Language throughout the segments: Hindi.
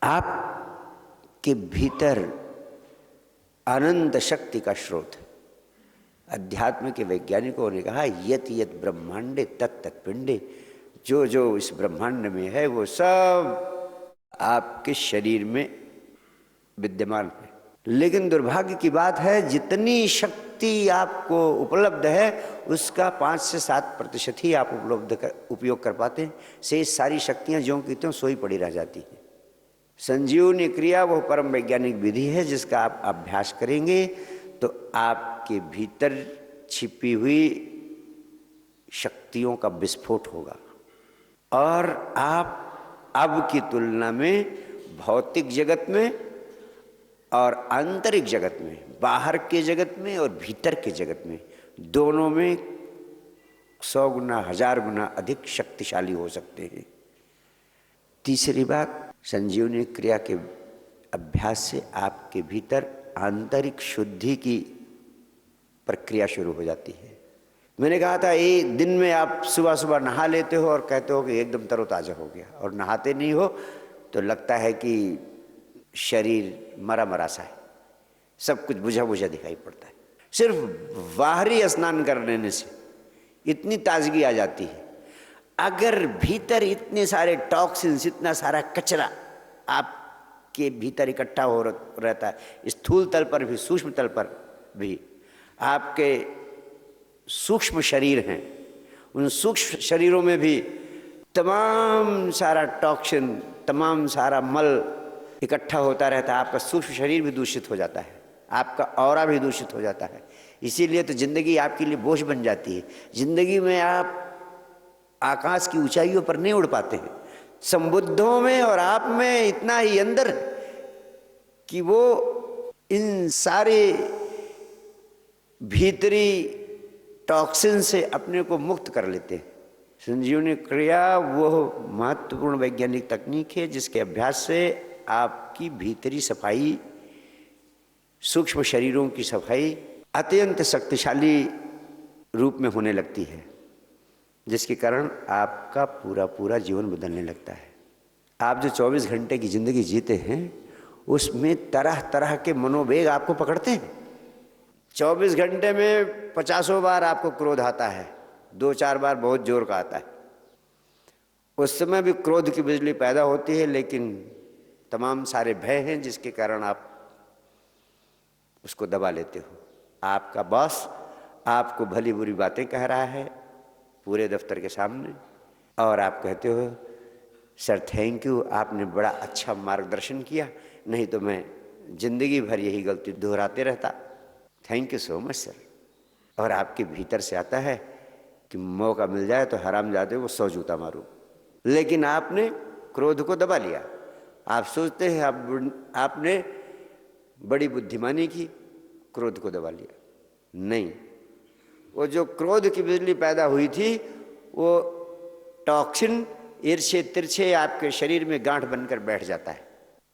आपके भीतर अनंत शक्ति का स्रोत है। अध्यात्म के वैज्ञानिकों ने कहा यत यत ब्रह्मांडे तत् तत् पिंडे, जो जो इस ब्रह्मांड में है वो सब आपके शरीर में विद्यमान है। लेकिन दुर्भाग्य की बात है, जितनी शक्ति आपको उपलब्ध है उसका 5 से 7% ही आप उपयोग कर पाते हैं। शेष सारी शक्तियां ज्यों की त्यों सोई पड़ी रह जाती हैं। संजीवनी क्रिया वह परम वैज्ञानिक विधि है जिसका आप अभ्यास करेंगे तो आपके भीतर छिपी हुई शक्तियों का विस्फोट होगा और आप अब की तुलना में भौतिक जगत में और आंतरिक जगत में, बाहर के जगत में और भीतर के जगत में, दोनों में 100 गुना 1000 गुना अधिक शक्तिशाली हो सकते हैं। तीसरी बात, संजीवनी क्रिया के अभ्यास से आपके भीतर आंतरिक शुद्धि की प्रक्रिया शुरू हो जाती है। मैंने कहा था एक दिन में आप सुबह सुबह नहा लेते हो और कहते हो कि एकदम तरोताज़ा हो गया, और नहाते नहीं हो तो लगता है कि शरीर मरा मरा सा है, सब कुछ बुझा बुझा दिखाई पड़ता है। सिर्फ बाहरी स्नान कर लेने से इतनी ताजगी आ जाती है। अगर भीतर इतने सारे टॉक्सिन्स, इतना सारा कचरा आपके भीतर इकट्ठा हो रहता है, स्थूल तल पर भी सूक्ष्म तल पर भी, आपके सूक्ष्म शरीर हैं, उन सूक्ष्म शरीरों में भी तमाम सारा टॉक्सिन, तमाम सारा मल इकट्ठा होता रहता है। आपका सूक्ष्म शरीर भी दूषित हो जाता है, आपका ऑरा भी दूषित हो जाता है। इसीलिए तो जिंदगी आपके लिए बोझ बन जाती है। जिंदगी में आप आकाश की ऊंचाइयों पर नहीं उड़ पाते हैं। संबुद्धों में और आप में इतना ही अंदर कि वो इन सारे भीतरी टॉक्सिन से अपने को मुक्त कर लेते हैं। संजीवनी क्रिया वो महत्वपूर्ण वैज्ञानिक तकनीक है जिसके अभ्यास से आपकी भीतरी सफाई, सूक्ष्म शरीरों की सफाई अत्यंत शक्तिशाली रूप में होने लगती है, जिसके कारण आपका पूरा पूरा जीवन बदलने लगता है। आप जो 24 घंटे की जिंदगी जीते हैं उसमें तरह तरह के मनोवेग आपको पकड़ते हैं। 24 घंटे में 50 बार आपको क्रोध आता है, 2-4 बार बहुत जोर का आता है। उस समय भी क्रोध की बिजली पैदा होती है, लेकिन तमाम सारे भय हैं जिसके कारण आप उसको दबा लेते हो। आपका बॉस आपको भली बुरी बातें कह रहा है पूरे दफ्तर के सामने, और आप कहते हो सर थैंक यू, आपने बड़ा अच्छा मार्गदर्शन किया, नहीं तो मैं जिंदगी भर यही गलती दोहराते रहता, thank you so much sir. और आपके भीतर से आता है कि मौका मिल जाए तो हरामजादे को 100 जूता मारूं, लेकिन आपने क्रोध को दबा लिया। आप सोचते हैं आपने बड़ी बुद्धिमानी की, क्रोध को दबा लिया। नहीं, वो जो क्रोध की बिजली पैदा हुई थी वो टॉक्सिन ईर्ष्ये तिरछे आपके शरीर में गांठ बनकर बैठ जाता है।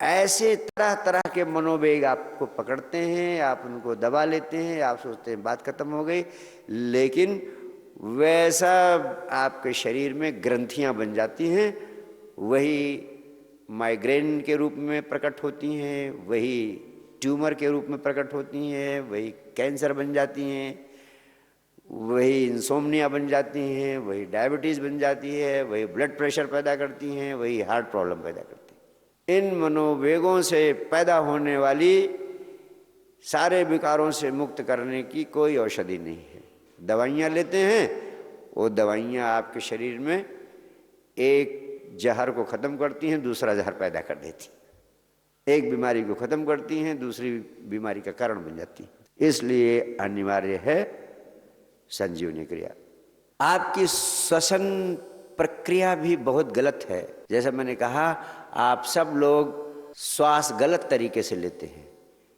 ऐसे तरह तरह के मनोवेग आपको पकड़ते हैं, आप उनको दबा लेते हैं, आप सोचते हैं बात खत्म हो गई, लेकिन वैसा आपके शरीर में ग्रंथियां बन जाती हैं, वही माइग्रेन के रूप में प्रकट होती हैं, वही ट्यूमर के रूप में प्रकट होती हैं, वही कैंसर बन जाती हैं, वही इंसोम्निया बन जाती हैं, वही डायबिटीज़ बन जाती है, वही ब्लड प्रेशर पैदा करती हैं, वही हार्ट प्रॉब्लम पैदा करती हैं। इन मनोवेगों से पैदा होने वाली सारे विकारों से मुक्त करने की कोई औषधि नहीं है। दवाइयाँ लेते हैं, वो दवाइयाँ आपके शरीर में एक जहर को ख़त्म करती हैं, दूसरा जहर पैदा कर देती हैं। एक बीमारी को ख़त्म करती हैं, दूसरी बीमारी का कारण बन जाती है। इसलिए अनिवार्य है संजीवनी क्रिया। आपकी श्वसन प्रक्रिया भी बहुत गलत है। जैसा मैंने कहा, आप सब लोग श्वास गलत तरीके से लेते हैं।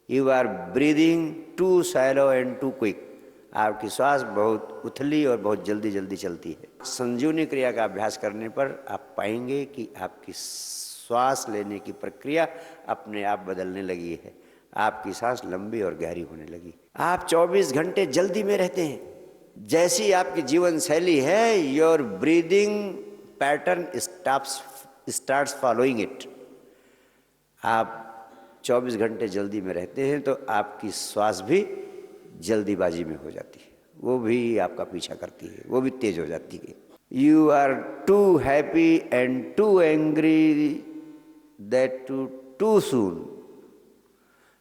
You are breathing too shallow and too quick. आपकी श्वास बहुत उथली और बहुत जल्दी जल्दी चलती है। संजीवनी क्रिया का अभ्यास करने पर आप पाएंगे कि आपकी श्वास लेने की प्रक्रिया अपने आप बदलने लगी है। आपकी सांस लंबी और गहरी होने लगी। आप 24 घंटे जल्दी में रहते हैं। जैसी आपकी जीवन शैली है, your breathing pattern starts following it. आप 24 घंटे जल्दी में रहते हैं तो आपकी श्वास भी जल्दीबाजी में हो जाती है, वो भी आपका पीछा करती है, वो भी तेज हो जाती है। You are too happy and too angry that too soon.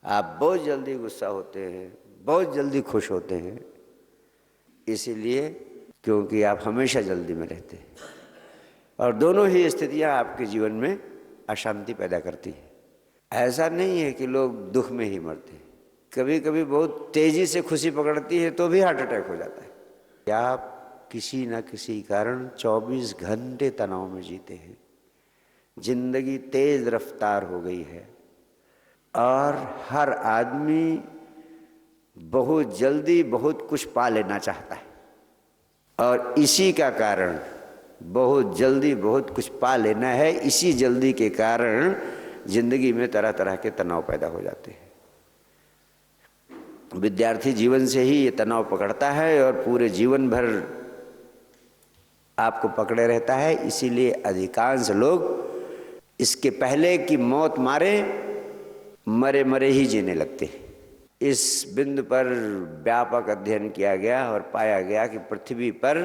आप बहुत जल्दी गुस्सा होते हैं, बहुत जल्दी खुश होते हैं, इसीलिए क्योंकि आप हमेशा जल्दी में रहते हैं, और दोनों ही स्थितियां आपके जीवन में अशांति पैदा करती हैं। ऐसा नहीं है कि लोग दुख में ही मरते हैं, कभी कभी बहुत तेजी से खुशी पकड़ती है तो भी हार्ट अटैक हो जाता है। आप किसी न किसी कारण 24 घंटे तनाव में जीते हैं, जिंदगी तेज रफ्तार हो गई है और हर आदमी बहुत जल्दी बहुत कुछ पा लेना चाहता है, और इसी का कारण बहुत जल्दी बहुत कुछ पा लेना है, इसी जल्दी के कारण जिंदगी में तरह तरह के तनाव पैदा हो जाते हैं। विद्यार्थी जीवन से ही ये तनाव पकड़ता है और पूरे जीवन भर आपको पकड़े रहता है, इसीलिए अधिकांश लोग इसके पहले कि मौत मारे मरे मरे ही जीने लगते हैं। इस बिंदु पर व्यापक अध्ययन किया गया और पाया गया कि पृथ्वी पर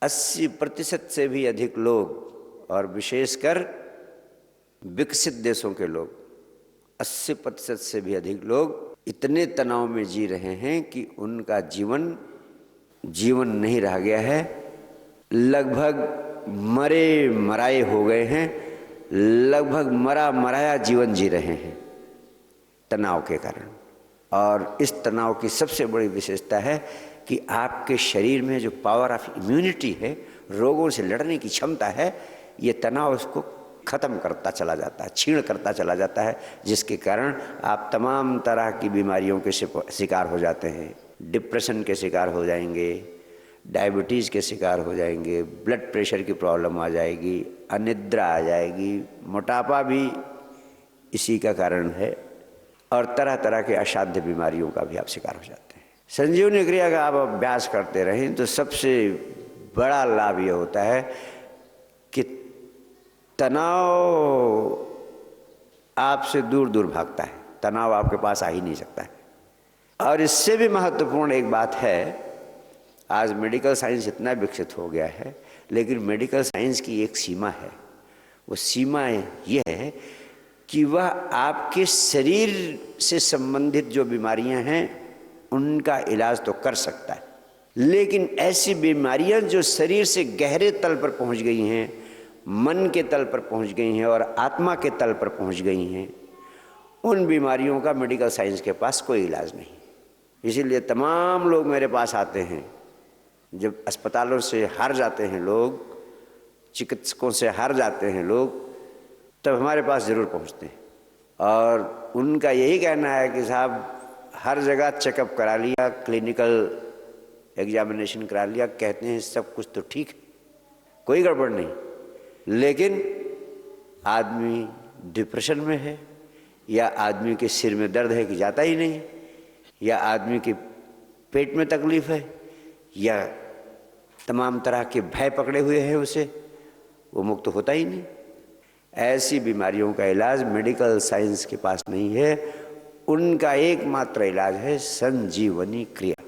80% से भी अधिक लोग, और विशेषकर विकसित देशों के लोग 80% से भी अधिक लोग इतने तनाव में जी रहे हैं कि उनका जीवन नहीं रह गया है, लगभग मरे मराए हो गए हैं, लगभग मरा मराया जीवन जी रहे हैं तनाव के कारण। और इस तनाव की सबसे बड़ी विशेषता है कि आपके शरीर में जो पावर ऑफ इम्यूनिटी है, रोगों से लड़ने की क्षमता है, ये तनाव उसको खत्म करता चला जाता है, छीण करता चला जाता है, जिसके कारण आप तमाम तरह की बीमारियों के शिकार हो जाते हैं। डिप्रेशन के शिकार हो जाएंगे, डायबिटीज़ के शिकार हो जाएंगे, ब्लड प्रेशर की प्रॉब्लम आ जाएगी, अनिद्रा आ जाएगी, मोटापा भी इसी का कारण है, और तरह तरह के असाध्य बीमारियों का भी आप शिकार हो जाते हैं। संजीवनी क्रिया का आप अभ्यास करते रहें तो सबसे बड़ा लाभ ये होता है कि तनाव आपसे दूर दूर भागता है, तनाव आपके पास आ ही नहीं सकता है। और इससे भी महत्वपूर्ण एक बात है, आज मेडिकल साइंस इतना विकसित हो गया है, लेकिन मेडिकल साइंस की एक सीमा है। वो सीमा ये है कि वह आपके शरीर से संबंधित जो बीमारियां हैं उनका इलाज तो कर सकता है, लेकिन ऐसी बीमारियां जो शरीर से गहरे तल पर पहुंच गई हैं, मन के तल पर पहुंच गई हैं और आत्मा के तल पर पहुंच गई हैं, उन बीमारियों का मेडिकल साइंस के पास कोई इलाज नहीं। इसीलिए तमाम लोग मेरे पास आते हैं, जब अस्पतालों से हार जाते हैं लोग, चिकित्सकों से हार जाते हैं लोग, तब हमारे पास ज़रूर पहुंचते हैं। और उनका यही कहना है कि साहब हर जगह चेकअप करा लिया, क्लिनिकल एग्जामिनेशन करा लिया, कहते हैं सब कुछ तो ठीक है, कोई गड़बड़ नहीं, लेकिन आदमी डिप्रेशन में है, या आदमी के सिर में दर्द है कि जाता ही नहीं, या आदमी के पेट में तकलीफ़ है, या तमाम तरह के भय पकड़े हुए हैं उसे, वो मुक्त होता ही नहीं। ऐसी बीमारियों का इलाज मेडिकल साइंस के पास नहीं है, उनका एकमात्र इलाज है संजीवनी क्रिया।